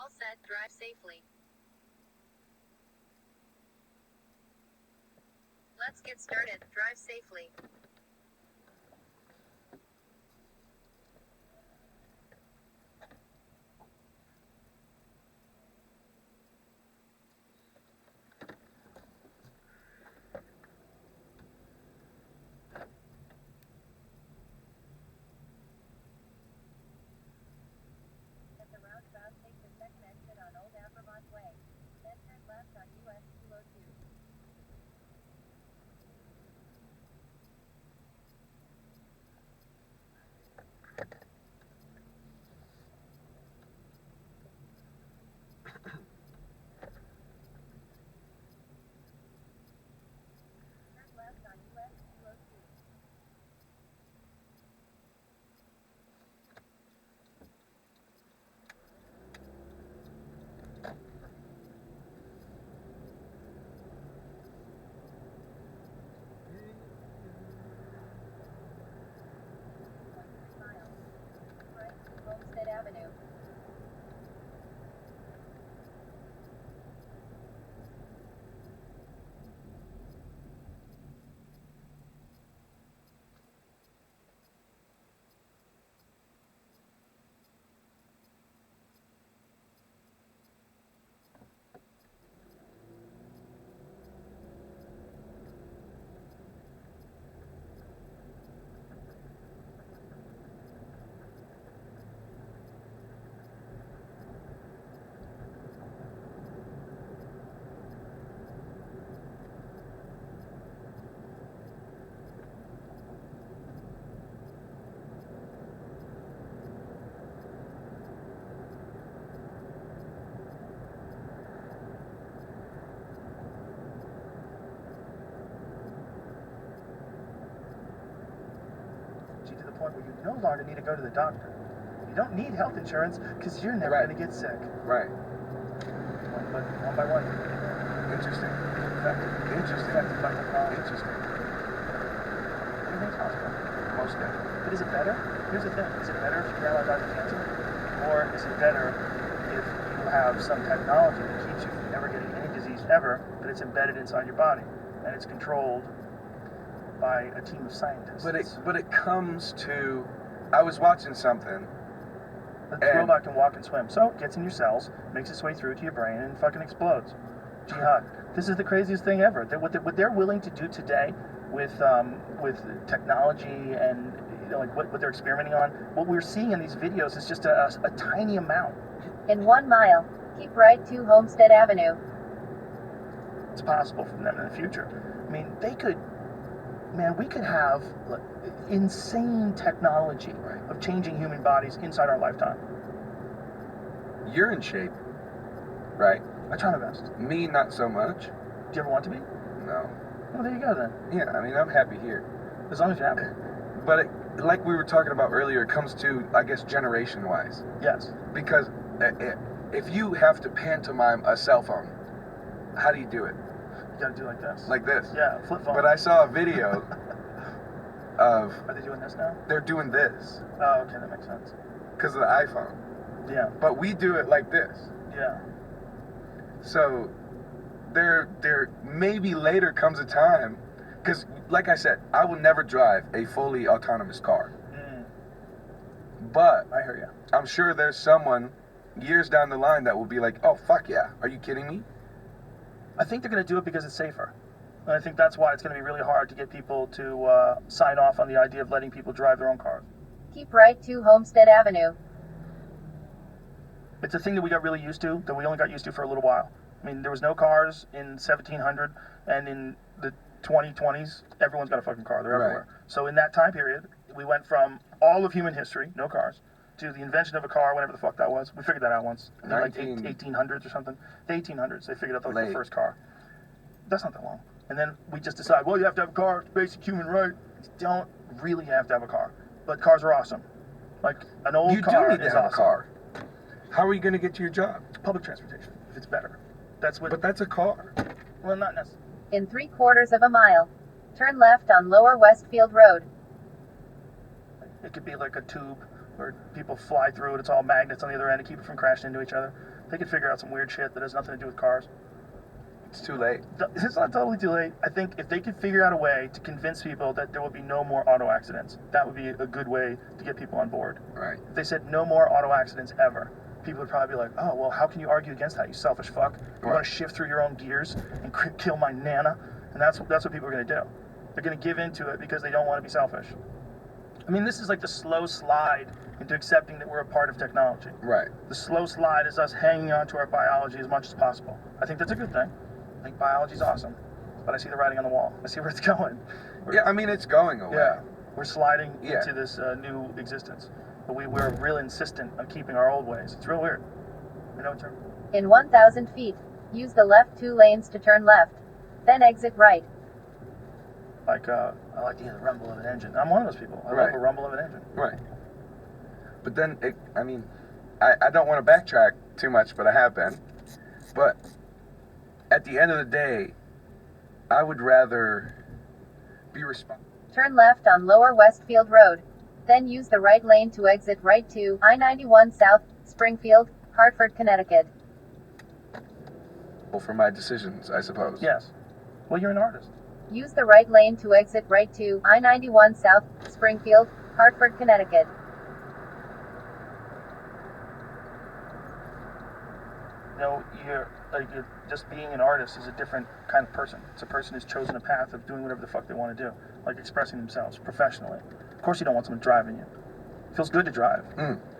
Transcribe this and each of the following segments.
All set, drive safely. Let's get started, drive safely. At the roundabout, take the second exit on Old Avermont Way. Then turn left on US 202. Turn left on US 202. Miles. Right to Homestead Avenue. To the point where you no longer need to go to the doctor. You don't need health insurance because you're never going to get sick. Right. One by one. Interesting. Interesting. Interesting. Everything's possible. Most definitely. But is it better? Here's the thing. Is it better if your grandma dies of cancer? Or is it better if you have some technology that keeps you from ever getting any disease ever, but it's embedded inside your body and it's controlled by a team of scientists? But it comes to, I was watching something. The robot can walk and swim. So it gets in your cells, makes its way through to your brain, and fucking explodes. Jihad. This is the craziest thing ever. What they're willing to do today with technology and like what they're experimenting on, what we're seeing in these videos is just a tiny amount. In 1 mile, keep right to Homestead Avenue. It's possible for them in the future. I mean, we could have insane technology of changing human bodies inside our lifetime. You're in shape, right? I try my best. Me, not so much. Do you ever want to be? No. Well, there you go then. Yeah, I mean, I'm happy here. As long as you're happy. But like we were talking about earlier, it comes to, I guess, generation-wise. Yes. Because if you have to pantomime a cell phone, how do you do it? You gotta do like this. Like this. Yeah, flip phone. But I saw a video of... Are they doing this now? They're doing this. Oh, okay, that makes sense. Because of the iPhone. Yeah. But we do it like this. Yeah. So there maybe later comes a time, because like I said, I will never drive a fully autonomous car. But I hear you. I'm sure there's someone years down the line that will be like, oh, fuck yeah. Are you kidding me? I think they're going to do it because it's safer. And I think that's why it's going to be really hard to get people to sign off on the idea of letting people drive their own cars. Keep right to Homestead Avenue. It's a thing that we got really used to, that we only got used to for a little while. I mean, there was no cars in 1700, and in the 2020s, everyone's got a fucking car. They're everywhere. So in that time period, we went from all of human history, no cars, to the invention of a car, whenever the fuck that was. We figured that out once. In like 1800s or something. The 1800s, they figured out the first car. That's not that long. And then we just decided, well, you have to have a car. It's basic human right. You don't really have to have a car. But cars are awesome. Like, an old car is awesome. You do need to have a car. How are you going to get to your job? Public transportation, if it's better. That's what. But that's a car. Well, not necessarily. In 3/4 of a mile, turn left on Lower Westfield Road. It could be like a tube where people fly through it. It's all magnets on the other end to keep it from crashing into each other. They could figure out some weird shit that has nothing to do with cars. It's too late. It's not totally too late. I think if they could figure out a way to convince people that there will be no more auto accidents, that would be a good way to get people on board. Right. If they said no more auto accidents ever, people would probably be like, oh, well, how can you argue against that, you selfish fuck? You want to shift through your own gears and kill my nana? And that's what people are going to do. They're going to give into it because they don't want to be selfish. I mean, this is like the slow slide into accepting that we're a part of technology. Right. The slow slide is us hanging on to our biology as much as possible. I think that's a good thing. I think biology's awesome. But I see the writing on the wall. I see where it's going. Yeah, I mean, it's going away. Yeah. We're sliding Yeah. into this new existence. But we're real insistent on keeping our old ways. It's real weird. You know, In 1,000 feet, use the left 2 lanes to turn left. Then exit right. like, I like to hear the rumble of an engine. I'm one of those people. I love Right. a rumble of an engine. Right. But then, I don't want to backtrack too much, but I have been. But at the end of the day, I would rather be responsible. Turn left on Lower Westfield Road. Then use the right lane to exit right to I-91 South, Springfield, Hartford, Connecticut. For my decisions, I suppose. Yes. Well, you're an artist. Use the right lane to exit right to I-91 South, Springfield, Hartford, Connecticut. You know, you're just being an artist is a different kind of person. It's a person who's chosen a path of doing whatever the fuck they want to do, like expressing themselves professionally. Of course, you don't want someone driving you. It feels good to drive.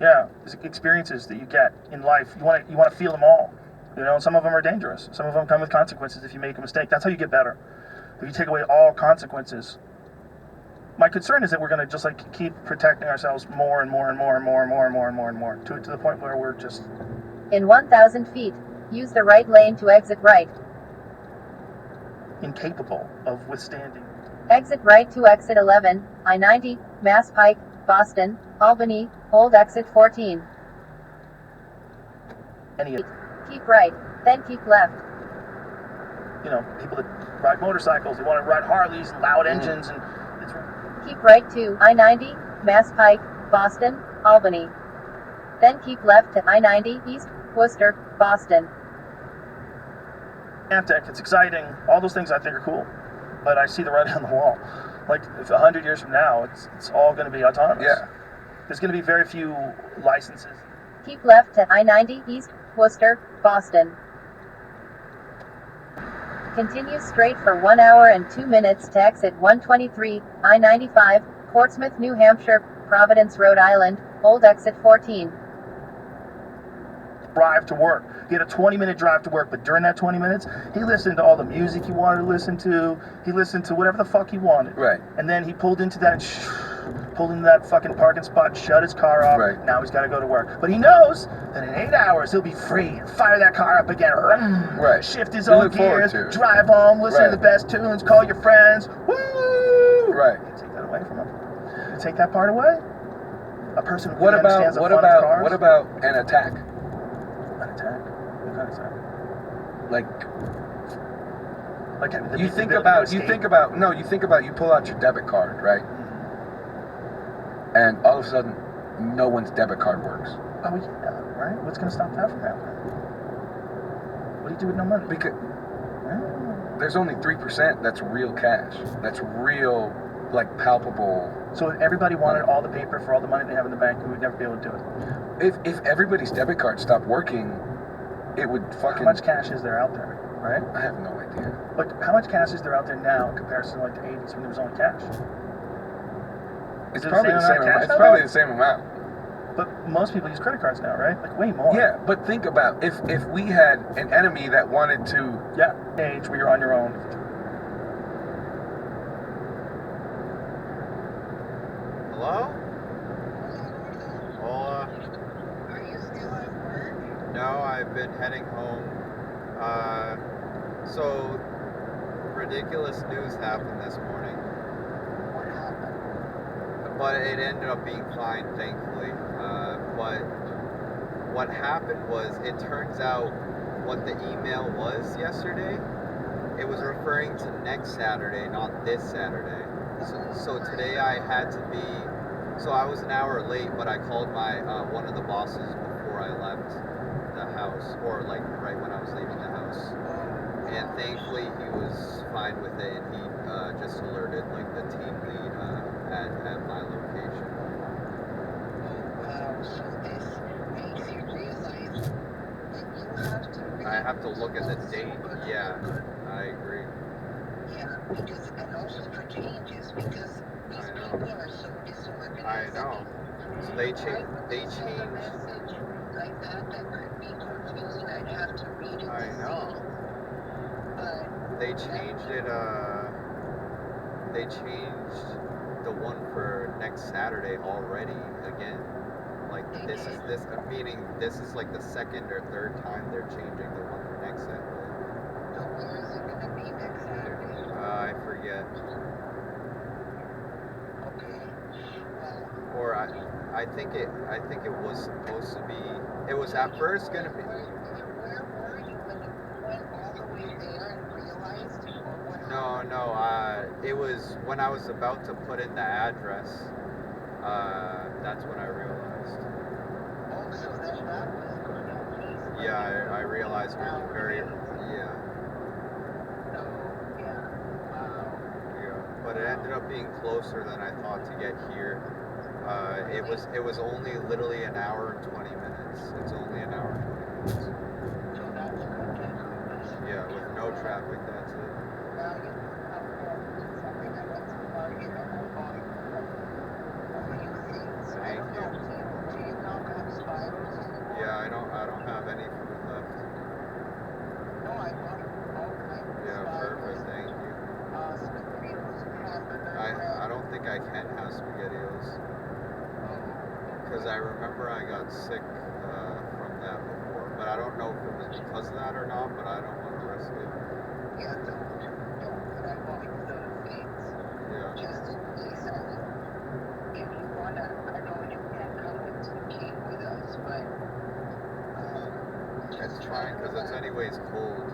Yeah, there's experiences that you get in life. You want to feel them all. You know, some of them are dangerous. Some of them come with consequences if you make a mistake. That's how you get better. If you take away all consequences. My concern is that we're going to just like keep protecting ourselves more and more and more and more and more and more and more and more to the point where we're just In 1,000 feet, use the right lane to exit right. incapable of withstanding. Exit right to exit 11, I-90, Mass Pike, Boston, Albany, hold exit 14. Any, Keep right, then keep left. you know, people that ride motorcycles, they want to ride Harleys, loud engines, and it's Keep right to I-90, Mass Pike, Boston, Albany. Then keep left to I-90 East, Worcester, Boston. romantic, it's exciting. All those things I think are cool. But I see the writing on the wall. Like, if 100 years from now, it's all going to be autonomous. Yeah. There's going to be very few licenses. Keep left to I-90 East, Worcester, Boston. Continue straight for 1 hour and 2 minutes to exit 123, I-95, Portsmouth, New Hampshire, Providence, Rhode Island, hold exit 14. Drive to work. He had a 20-minute drive to work, but during that 20 minutes, he listened to all the music he wanted to listen to. He listened to whatever the fuck he wanted. Right. And then he pulled into that fucking parking spot, shut his car off. Right. Now he's got to go to work. But he knows that in 8 hours he'll be free and fire that car up again. Right. Shift his You own look forward gears, to it. drive home, listen Right. to the best tunes, call your friends. Woo! Right. You take that away from him. You take that part away. A person who What really understands the about fun of cars. what about an attack? An attack? What kind of attack? Like Like the you ability think to about escape. you pull out your debit card, right? And all of a sudden no one's debit card works. Oh yeah, right? What's gonna stop that from happening? What do you do with no money? Because Oh. there's only 3% that's real cash. That's real, like, palpable. So if everybody wanted all the paper for all the money they have in the bank, we would never be able to do it. If everybody's debit card stopped working, it would How fucking. much cash is there out there, right? I have no idea. Like, how much cash is there out there now in comparison to like the 80s when there was only cash? It's Is it probably the the same same. amount of It's cash probably out the same amount. But most people use credit cards now, right? Like way more. Yeah, but think about if we had an enemy that wanted to. Yeah. Age where you're on your own. Hello? Hola. Are you still at work? No, I've been heading home. So ridiculous news happened this morning, What happened? but it ended up being fine, thankfully. But what happened was, it turns out what the email was yesterday, it was referring to next Saturday, not this Saturday. So today I had to be So I was an hour late, but I called my one of the bosses before I left the house, or like right when I was leaving the house. And thankfully he was fine with it, and he just alerted like the team lead at my location. Wow, so this makes you realize that you have to really I have to look at the focus date. on Yeah, good. I agree. Yeah, because and also for changes because these I know. people are so disorganized. I know. So they Send a changed. message like that could be confusing. I'd have to read it I to know. see. But They changed it. They changed the one for next Saturday already again. Like this is this meaning this is like the second or third time they're changing the one for next Saturday. so where is it gonna be next Saturday? I forget. Okay. Well, Or I think it was supposed to be. It was at first gonna be. where were you when you went all the way there and realized, or what No. It was when I was about to put in the address. That's when I realized. Oh, so then that was going to Yeah, I realized very. Yeah. So, yeah. Wow. Yeah, but it ended up being closer than I thought to get here. It was only literally an hour and 20 minutes. It's only an hour and 20 minutes. So that's a good thing. Yeah, with no traffic, that's it. Now you can come home to something. I went to Target and I bought a few things. I Thank don't you. know, do you not have spiders anymore? Yeah, I don't have any food left. No, I bought all kinds of Yeah, spiders. perfect, thank you. Spaghettios and hamburger bread. I don't think I can have SpaghettiOs. Because I remember I got sick from that before. But I don't know if it was because of that or not, but I don't want to risk it. Yeah, don't, but I bought you those things. Yeah. Just listen, if you wanna, I know you can't come into the cave with us, but, It's just fine because it's anyways cold.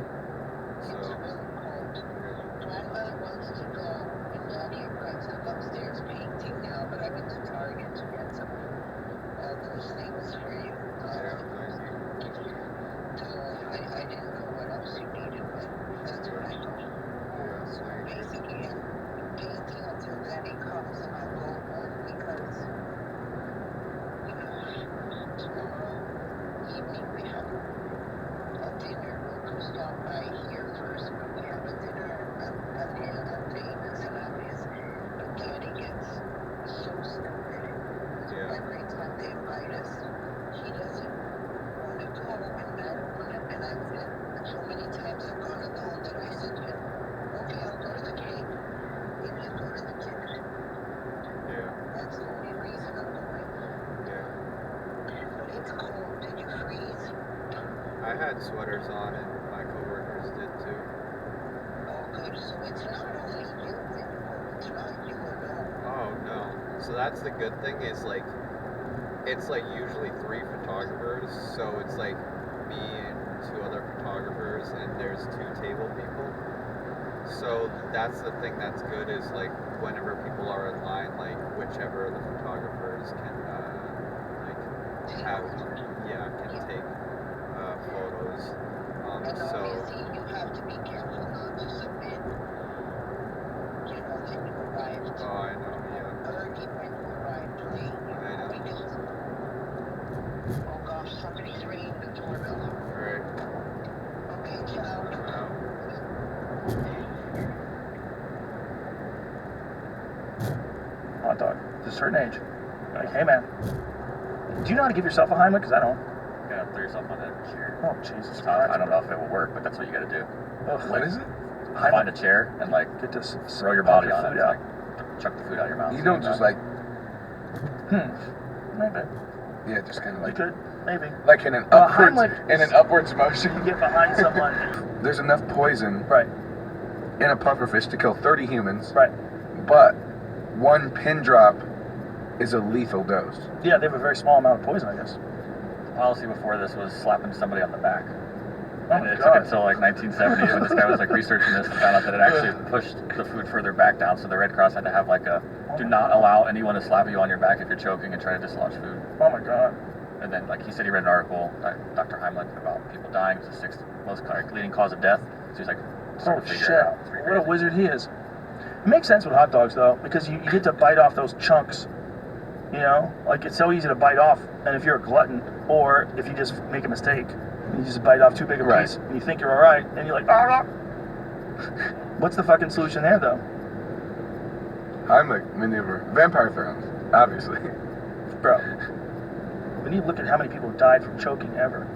It's So, really cold. yeah. Grandmother wants to go, and Daddy and Greg's upstairs painting now, but I went to Target to get some of those things for you. Yeah, thank you. So I didn't know what else you needed, but that's what I got. Yeah, So thank you. basically, I'm painting until Daddy comes and I'll go home because, tomorrow evening we have a dinner. We'll stop by here first, but we have a dinner at Amos and Abby's. But Daddy gets so stupid. Yeah. Every time they invite us, he doesn't want to go, and I don't want to. And I've been so many times I've gone alone that I said to him, "Okay, I'll go to the cave. You can go to the dinner." Yeah. That's the only reason I'm going. Yeah. But it's cold. Did you freeze? I had sweaters on and my coworkers did too. Oh, good. So it's not only you anymore. It's not you alone. Oh no. So that's the good thing is like it's like usually 3 photographers, so it's like me and 2 other photographers and there's 2 table people. So that's the thing that's good is like whenever people are in line, like whichever of the photographers can have can take photos. And So obviously you have to be careful not to submit, that you arrived oh I know, yeah. early when you arrived late. I know. Because, oh gosh, somebody's ringing the doorbell. Alright. Okay, ciao. Hot dog. To a certain age. You're like, hey man, do you know how to give yourself a Heimlich? Because I don't. You gotta throw yourself on that chair. Oh, Jesus I don't know if it will work, but that's what you gotta do. Ugh. What is it? Find a chair and like Get this. throw your body on it. food out. Like, chuck the food out your mouth. You don't just like, Maybe. yeah, just kind of You like, could. Maybe. like in an upwards, Heimlich in an is- upwards You motion. get behind someone. There's enough poison Right. in a pufferfish to kill 30 humans, Right. but 1 pin drop is a lethal dose. Yeah, they have a very small amount of poison, I guess. The policy before this was slapping somebody on the back. Oh And my it took God. until like 1970 when this guy was like researching this and found out that it actually pushed the food further back down. So the Red Cross had to have like a do not allow anyone to slap you on your back if you're choking and try to dislodge food. Oh my god. And then, like, he said he read an article, Dr. Heimlich, about people dying. It was the sixth most leading cause of death. So he's like, Oh starting to figure shit. it out. It's pretty What a crazy. wizard he is. It makes sense with hot dogs though, because you get to bite off those chunks. You know? Like it's so easy to bite off, and if you're a glutton, or if you just make a mistake, and you just bite off too big a Right. piece, and you think you're alright, and you're like, oh, what's the fucking solution there though? Heimlich maneuver. Vampire thrones, obviously. Bro. We need to look at how many people died from choking ever.